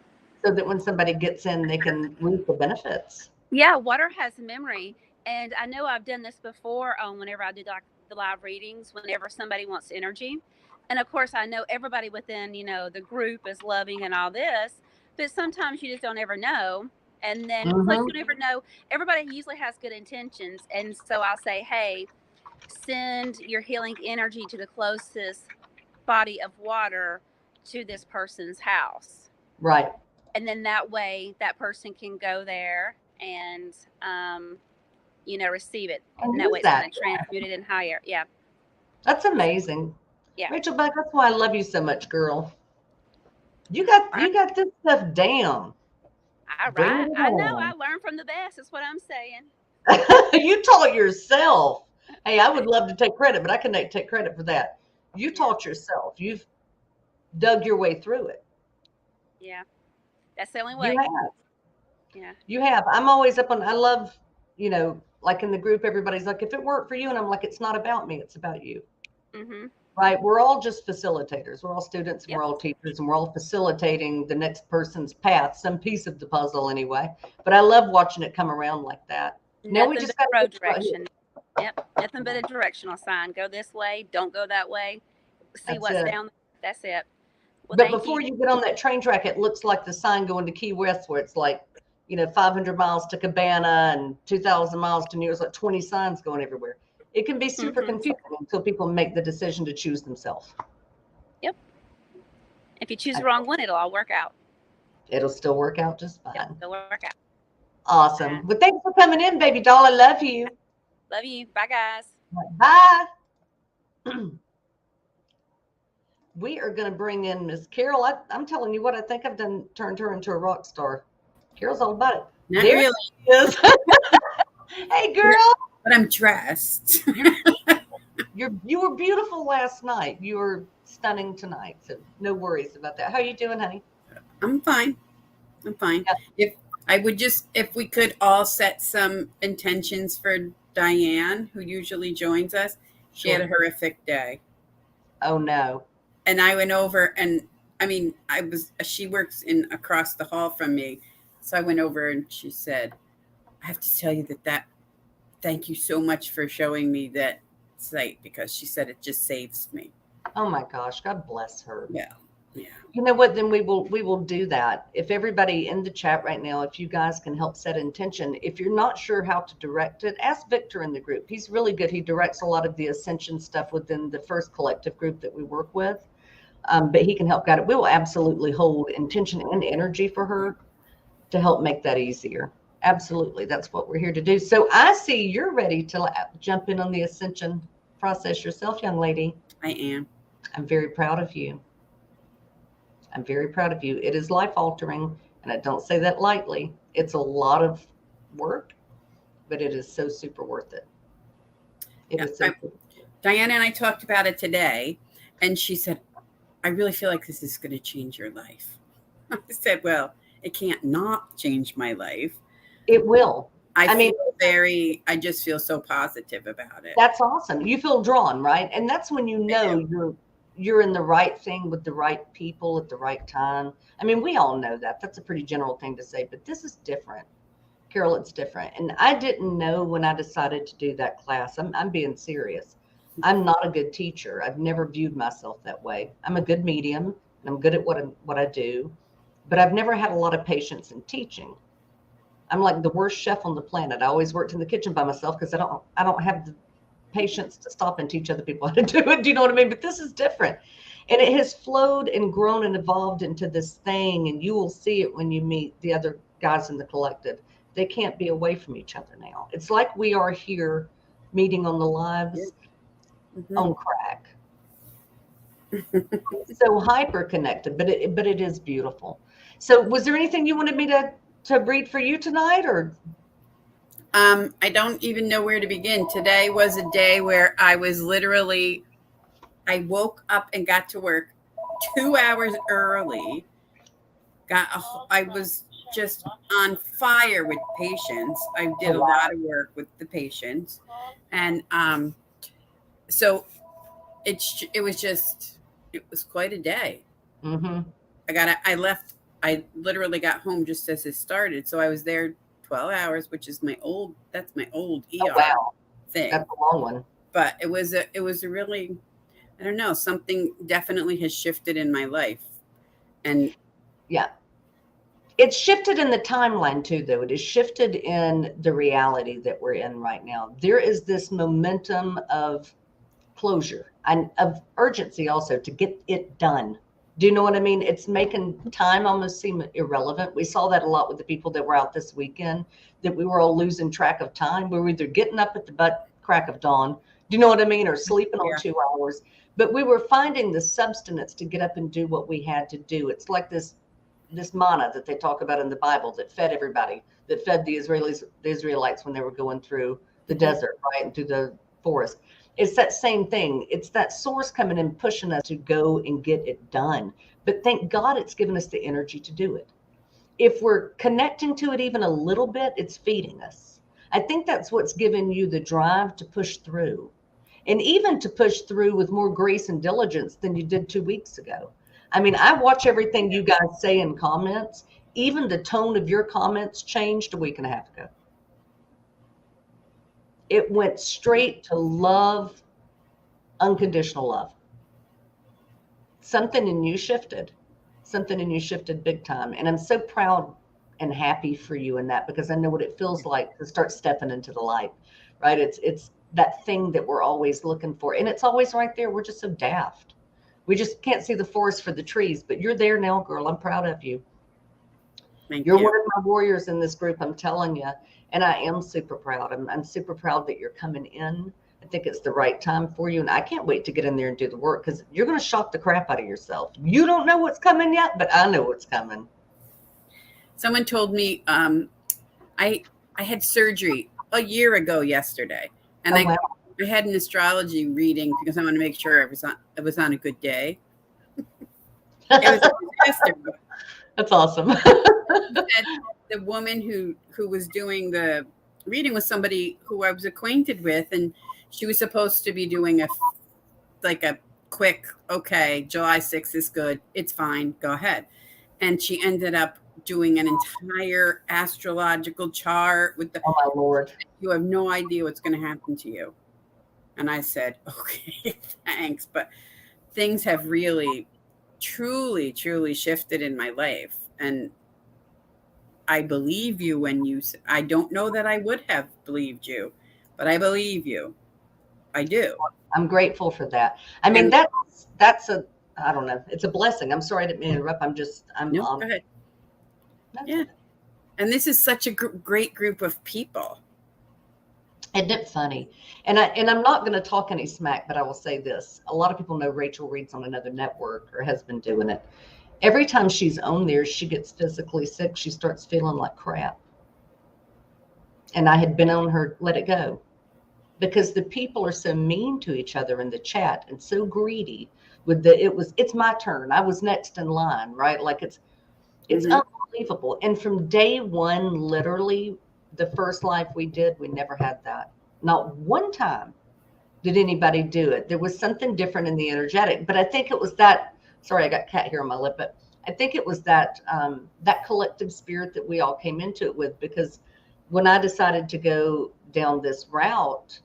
S1: that when somebody gets in, they can reap the benefits.
S3: Yeah, water has memory. And I know I've done this before whenever I do the live readings, whenever somebody wants energy. And of course, I know everybody within, the group is loving and all this, but sometimes you just don't ever know. And then plus
S1: Mhm.
S3: you never know. Everybody usually has good intentions, and so I'll say, hey, send your healing energy to the closest body of water to this person's house.
S1: Right.
S3: And then that way that person can go there and receive it.
S1: And
S3: And that
S1: use
S3: way it's
S1: that.
S3: kind of transmuted and higher. Yeah.
S1: That's amazing.
S3: Yeah.
S1: Rachel Buck, that's why I love you so much, girl. You got this stuff down.
S3: All
S1: Bring
S3: right.
S1: it
S3: I know. I
S1: on.
S3: learned from the best. That's what I'm saying.
S1: You taught yourself. Hey, I would love to take credit, but I can take credit for that. You taught yourself. You've dug your way through it.
S3: Yeah. That's the only
S1: You
S3: way.
S1: have.
S3: Yeah.
S1: You have. I'm always up on, I love, like in the group, everybody's like, if it worked for you, and I'm like, it's not about me, it's about you.
S3: Mm-hmm.
S1: Right? We're all just facilitators. We're all students, and
S3: Yep.
S1: we're all teachers, and we're all facilitating the next person's path, some piece of the puzzle anyway. But I love watching it come around like that. Now we
S3: Nothing
S1: just
S3: but
S1: got
S3: road direction. Yep. Nothing but a directional sign. Go this way. Don't go that way. See
S1: That's
S3: what's
S1: it.
S3: down there. That's it. Well,
S1: But
S3: thank
S1: before
S3: you.
S1: you get on that train track, it looks like the sign going to Key West, where it's like, 500 miles to Cabana and 2,000 miles to New York. It's like 20 signs going everywhere. It can be super confusing until people make the decision to choose themselves.
S3: Yep. If you choose the wrong one, it'll all work out.
S1: It'll still work out just fine.
S3: Yep, it'll work out.
S1: Awesome. Well, thanks for coming in, baby doll. I love you.
S3: Love you. Bye, guys.
S1: Bye. We are going to bring in Miss Carol. I'm telling you what, I think I've turned her into a rock star. Carol's all about it.
S4: Not
S1: There
S4: really,
S1: she is. Hey, girl.
S4: but I'm dressed.
S1: You were beautiful last night. You were stunning tonight. So no worries about that. How are you doing, honey?
S4: I'm fine. I'm fine.
S1: Yeah.
S4: If we could all set some intentions for Diane, who usually joins us. She had a horrific day.
S1: Oh no.
S4: And I went over, and she works across the hall from me. So I went over and she said, I have to tell you that thank you so much for showing me that site, because she said it just saves me.
S1: Oh my gosh. God bless her.
S4: Yeah. Yeah.
S1: You know what? Then we will do that. If everybody in the chat right now, if you guys can help set intention, if you're not sure how to direct it, ask Victor in the group. He's really good. He directs a lot of the ascension stuff within the first collective group that we work with. But he can help guide it. We will absolutely hold intention and energy for her to help make that easier. Absolutely. That's what we're here to do. So I see you're ready to jump in on the ascension process yourself, young lady.
S4: I am.
S1: I'm very proud of you. I'm very proud of you. It is life altering, and I don't say that lightly. It's a lot of work, but it is so super worth it.
S4: Diana and I talked about it today, and she said, I really feel like this is going to change your life. I said, well, it can't not change my life.
S1: It will.
S4: I just feel so positive about it.
S1: That's awesome. You feel drawn, right? And that's when you know you're in the right thing with the right people at the right time. I mean, we all know that. That's a pretty general thing to say, but this is different. Carol, it's different. And I didn't know when I decided to do that class. I'm being serious. I'm not a good teacher. I've never viewed myself that way. I'm a good medium, and I'm good at what I do, but I've never had a lot of patience in teaching. I'm like the worst chef on the planet. I always worked in the kitchen by myself because I don't have the patience to stop and teach other people how to do it. Do you know what I mean? But this is different. And it has flowed and grown and evolved into this thing. And you will see it when you meet the other guys in the collective. They can't be away from each other now. It's like we are here meeting on the lives on crack. So hyper connected, but it is beautiful. So was there anything you wanted me to read for you tonight, or?
S4: I don't even know where to begin. Today was a day where I woke up and got to work 2 hours early. I was just on fire with patients. I did a lot of work with the patients. And so it was quite a day.
S1: Mm-hmm.
S4: I literally got home just as it started. So I was there 12 hours, which is my old ER thing.
S1: That's a long one.
S4: But it was a really, I don't know, something definitely has shifted in my life. And
S1: yeah, It's shifted in the timeline too, though. It is shifted in the reality that we're in right now. There is this momentum of closure and of urgency also to get it done. Do you know what I mean? It's making time almost seem irrelevant. We saw that a lot with the people that were out this weekend, that we were all losing track of time. We were either getting up at the butt crack of dawn, do you know what I mean, or sleeping on 2 hours. But we were finding the substance to get up and do what we had to do. It's like this manna that they talk about in the Bible that fed everybody, that fed the Israelites when they were going through the desert, right, and through the forest. It's that same thing. It's that source coming and pushing us to go and get it done. But thank God it's given us the energy to do it. If we're connecting to it even a little bit, it's feeding us. I think that's what's given you the drive to push through, and even to push through with more grace and diligence than you did 2 weeks ago. I mean, I watch everything you guys say in comments. Even the tone of your comments changed a week and a half ago. It went straight to love, unconditional love. Something in you shifted. Something in you shifted big time. And I'm so proud and happy for you in that, because I know what it feels like to start stepping into the light, right? It's that thing that we're always looking for. And it's always right there. We're just so daft. We just can't see the forest for the trees, but you're there now, girl. I'm proud of you. You're one of my warriors in this group, I'm telling you. And I am super proud. I'm super proud that you're coming in. I think it's the right time for you. And I can't wait to get in there and do the work, because you're going to shock the crap out of yourself. You don't know what's coming yet, but I know what's coming.
S4: Someone told me I had surgery a year ago yesterday. And I had an astrology reading because I want to make sure it was on a good day. It was a disaster.
S1: That's awesome.
S4: The woman who was doing the reading was somebody who I was acquainted with, and she was supposed to be doing a quick, okay, July 6th is good, it's fine, go ahead. And she ended up doing an entire astrological chart with the,
S1: oh my Lord,
S4: you have no idea what's going to happen to you. And I said, okay, thanks. But things have really, truly, truly shifted in my life. And I believe you when you, I don't know that I would have believed you, but I believe you. I do.
S1: I'm grateful for that. I mean, that's a, I don't know. It's a blessing. I'm sorry I didn't mean to interrupt.
S4: No, go ahead. Yeah. And this is such a great group of people.
S1: Isn't it funny? And I'm not going to talk any smack, but I will say this. A lot of people know Rachel Reed's on another network or has been doing it. Every time she's on there, she gets physically sick. She starts feeling like crap. And I had been on her, let it go. Because the people are so mean to each other in the chat and so greedy with it's my turn. I was next in line, right? Like it's unbelievable. And from day one, literally the first live we did, we never had that. Not one time did anybody do it. There was something different in the energetic, but I think it was that, sorry, I got cat hair on my lip, but I think it was that, that collective spirit that we all came into it with, because when I decided to go down this route,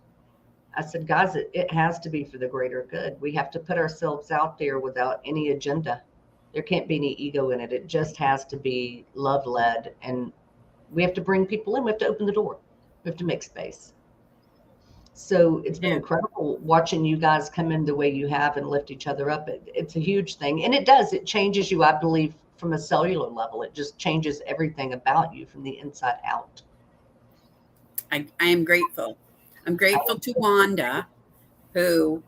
S1: I said, guys, it has to be for the greater good. We have to put ourselves out there without any agenda. There can't be any ego in it. It just has to be love-led. And we have to bring people in. We have to open the door. We have to make space. So it's been incredible watching you guys come in the way you have and lift each other up. It's a huge thing. And it does. It changes you, I believe, from a cellular level. It just changes everything about you from the inside out.
S4: I am grateful. I'm grateful to Wanda, who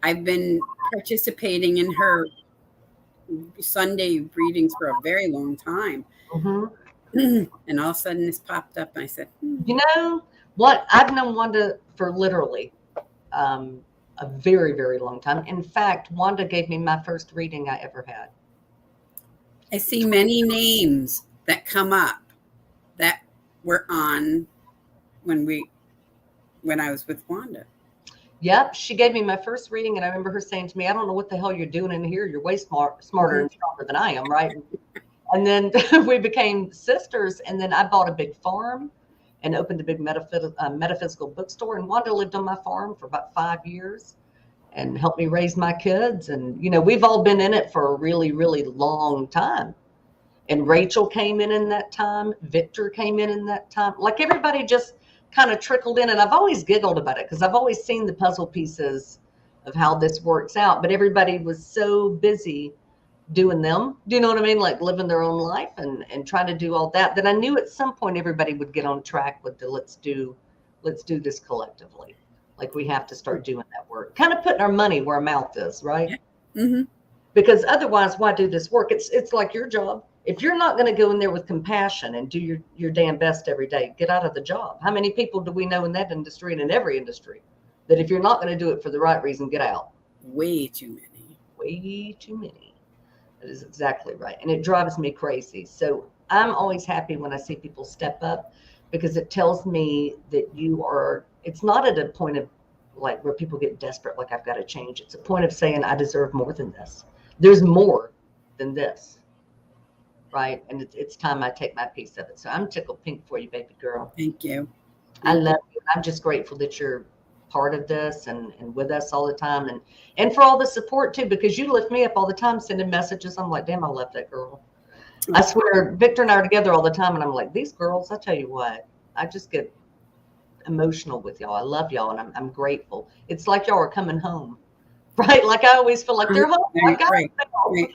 S4: I've been participating in her Sunday readings for a very long time. And all of a sudden this popped up and I said,
S1: You know what? I've known Wanda for literally a very, very long time. In fact, Wanda gave me my first reading I ever had.
S4: I see many names that come up that were on when I was with Wanda.
S1: Yep, she gave me my first reading, and I remember her saying to me, I don't know what the hell you're doing in here. You're way smarter and stronger than I am, right? And then we became sisters, and then I bought a big farm and opened a big metaphysical bookstore, and Wanda lived on my farm for about 5 years and helped me raise my kids. And, you know, we've all been in it for a really, really long time. And Rachel came in that time. Victor came in that time. Like everybody just kind of trickled in. And I've always giggled about it because I've always seen the puzzle pieces of how this works out. But everybody was so busy doing them. Do you know what I mean? Like living their own life and trying to do all that. That I knew at some point everybody would get on track with the let's do this collectively. Like we have to start doing that work. Kind of putting our money where our mouth is, right?
S4: Yeah. Mm-hmm.
S1: Because otherwise, why do this work? It's like your job. If you're not going to go in there with compassion and do your damn best every day, get out of the job. How many people do we know in that industry and in every industry that if you're not going to do it for the right reason, get out?
S4: Way too many.
S1: Way too many. That is exactly right. And it drives me crazy. So I'm always happy when I see people step up because it tells me that it's not at a point of like where people get desperate, like I've got to change. It's a point of saying I deserve more than this. There's more than this. Right. And it's time I take my piece of it. So I'm tickled pink for you, baby girl.
S4: Thank you.
S1: I love you. I'm just grateful that you're part of this and with us all the time and for all the support too, because you lift me up all the time sending messages. I'm like, damn, I love that girl. I swear Victor and I are together all the time and I'm like, these girls, I tell you what, I just get emotional with y'all. I love y'all and I'm grateful. It's like y'all are coming home, right? Like I always feel like they're home. I got them now.
S4: Right.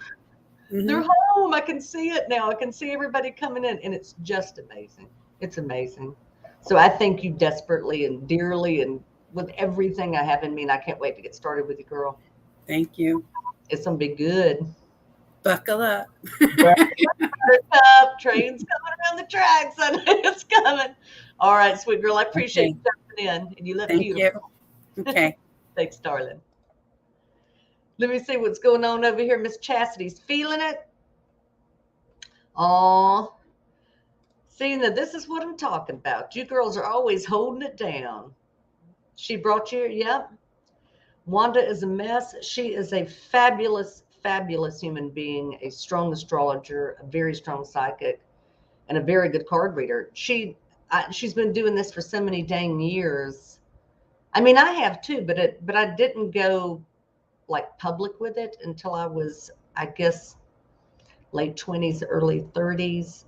S4: Mm-hmm.
S1: They're home. I can see it now. I can see everybody coming in and it's just amazing. It's amazing. So I thank you desperately and dearly and with everything I have in me, and I can't wait to get started with you, girl.
S4: Thank you.
S1: It's gonna be good.
S4: Buckle up.
S1: Train's coming around the tracks, and it's coming. All right, sweet girl. I appreciate you jumping in, and you look beautiful.
S4: You. Okay.
S1: Thanks, darling. Let me see what's going on over here. Miss Chastity's feeling it. Oh, see, now this is what I'm talking about. You girls are always holding it down. She brought you, yep. Wanda is a mess. She is a fabulous, fabulous human being, a strong astrologer, a very strong psychic, and a very good card reader. She's been doing this for so many dang years. I mean, I have too, but I didn't go like public with it until I was, I guess, late 20s, early 30s.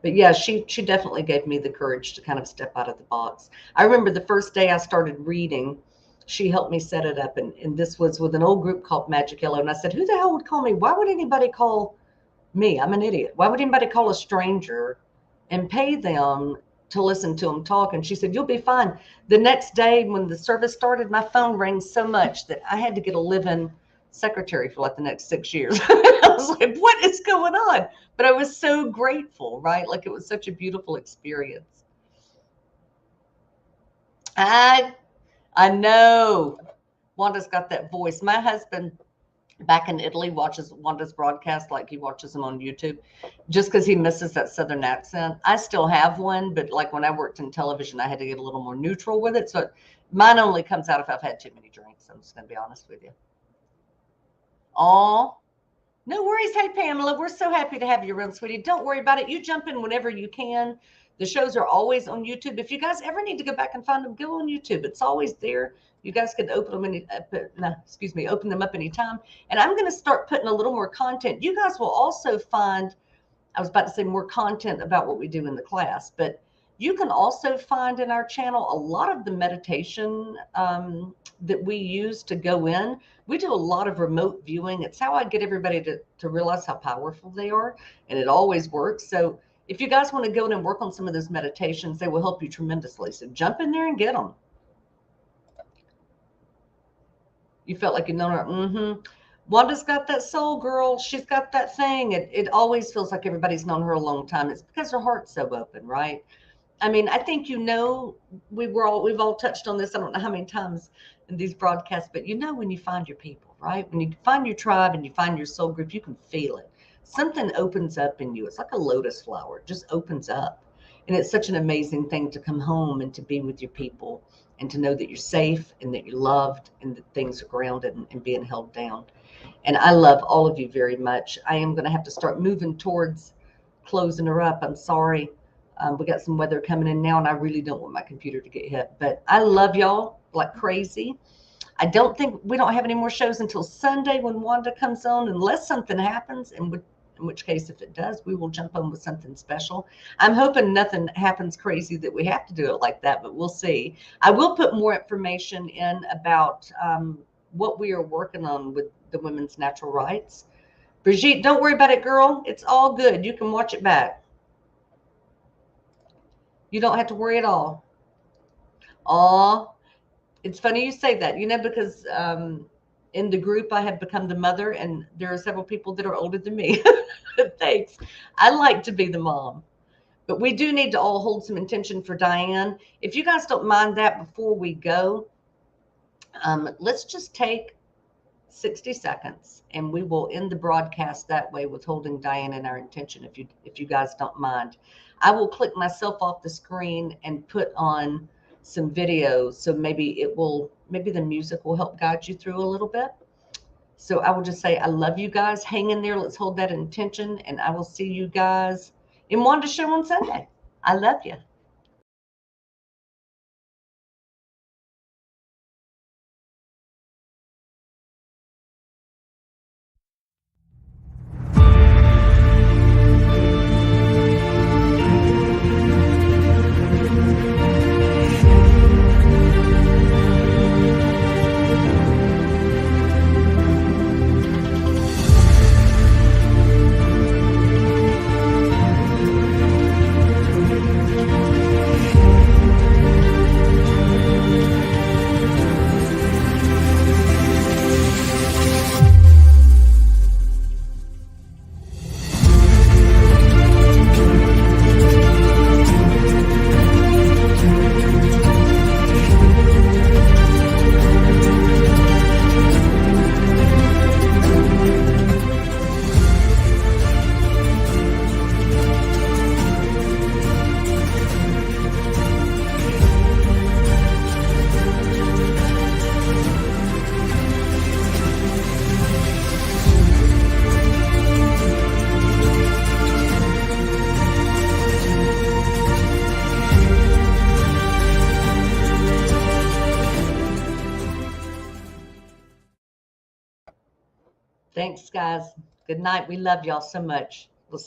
S1: But yeah, she definitely gave me the courage to kind of step out of the box. I remember the first day I started reading, she helped me set it up. And this was with an old group called Magic Yellow. And I said, who the hell would call me? Why would anybody call me? I'm an idiot. Why would anybody call a stranger and pay them to listen to them talk? And she said, you'll be fine. The next day when the service started, my phone rang so much that I had to get a live-in secretary for like the next 6 years. I was like, what is going on? But I was so grateful, right? Like it was such a beautiful experience. I know Wanda's got that voice. My husband back in Italy watches Wanda's broadcast like he watches them on YouTube just because he misses that Southern accent. I still have one, but like when I worked in television, I had to get a little more neutral with it. So mine only comes out if I've had too many drinks. I'm just going to be honest with you. Oh, no worries. Hey, Pamela, we're so happy to have you around, sweetie. Don't worry about it. You jump in whenever you can. The shows are always on YouTube. If you guys ever need to go back and find them, go on YouTube. It's always there. You guys can open them open them up anytime. And I'm going to start putting a little more content. You guys will also find, I was about to say more content about what we do in the class, but you can also find in our channel a lot of the meditation that we use to go in. We do a lot of remote viewing. It's how I get everybody to realize how powerful they are, and it always works. So if you guys want to go in and work on some of those meditations, they will help you tremendously. So jump in there and get them. You felt like you know her. Mm-hmm. Wanda's got that soul, girl. She's got that thing. It always feels like everybody's known her a long time. It's because her heart's so open, right? I mean, I think, we've all touched on this. I don't know how many times in these broadcasts, but when you find your people, right? When you find your tribe and you find your soul group, you can feel it. Something opens up in you. It's like a lotus flower. It just opens up. And it's such an amazing thing to come home and to be with your people and to know that you're safe and that you're loved and that things are grounded and being held down. And I love all of you very much. I am going to have to start moving towards closing her up. I'm sorry. We got some weather coming in now, and I really don't want my computer to get hit. But I love y'all like crazy. I don't think we don't have any more shows until Sunday when Wanda comes on, unless something happens, and in which case, if it does, we will jump on with something special. I'm hoping nothing happens crazy that we have to do it like that, but we'll see. I will put more information in about what we are working on with the women's natural rights. Brigitte, don't worry about it, girl. It's all good. You can watch it back. You don't have to worry at all. Aw, it's funny you say that, because in the group, I have become the mother, and there are several people that are older than me. Thanks. I like to be the mom. But we do need to all hold some intention for Diane. If you guys don't mind that before we go, let's just take 60 seconds, and we will end the broadcast that way with holding Diane in our intention, if you guys don't mind. I will click myself off the screen and put on some videos, so maybe the music will help guide you through a little bit. So I will just say, I love you guys. Hang in there. Let's hold that intention, and I will see you guys in Wanda Show on Sunday. I love you. Thanks, guys. Good night. We love y'all so much.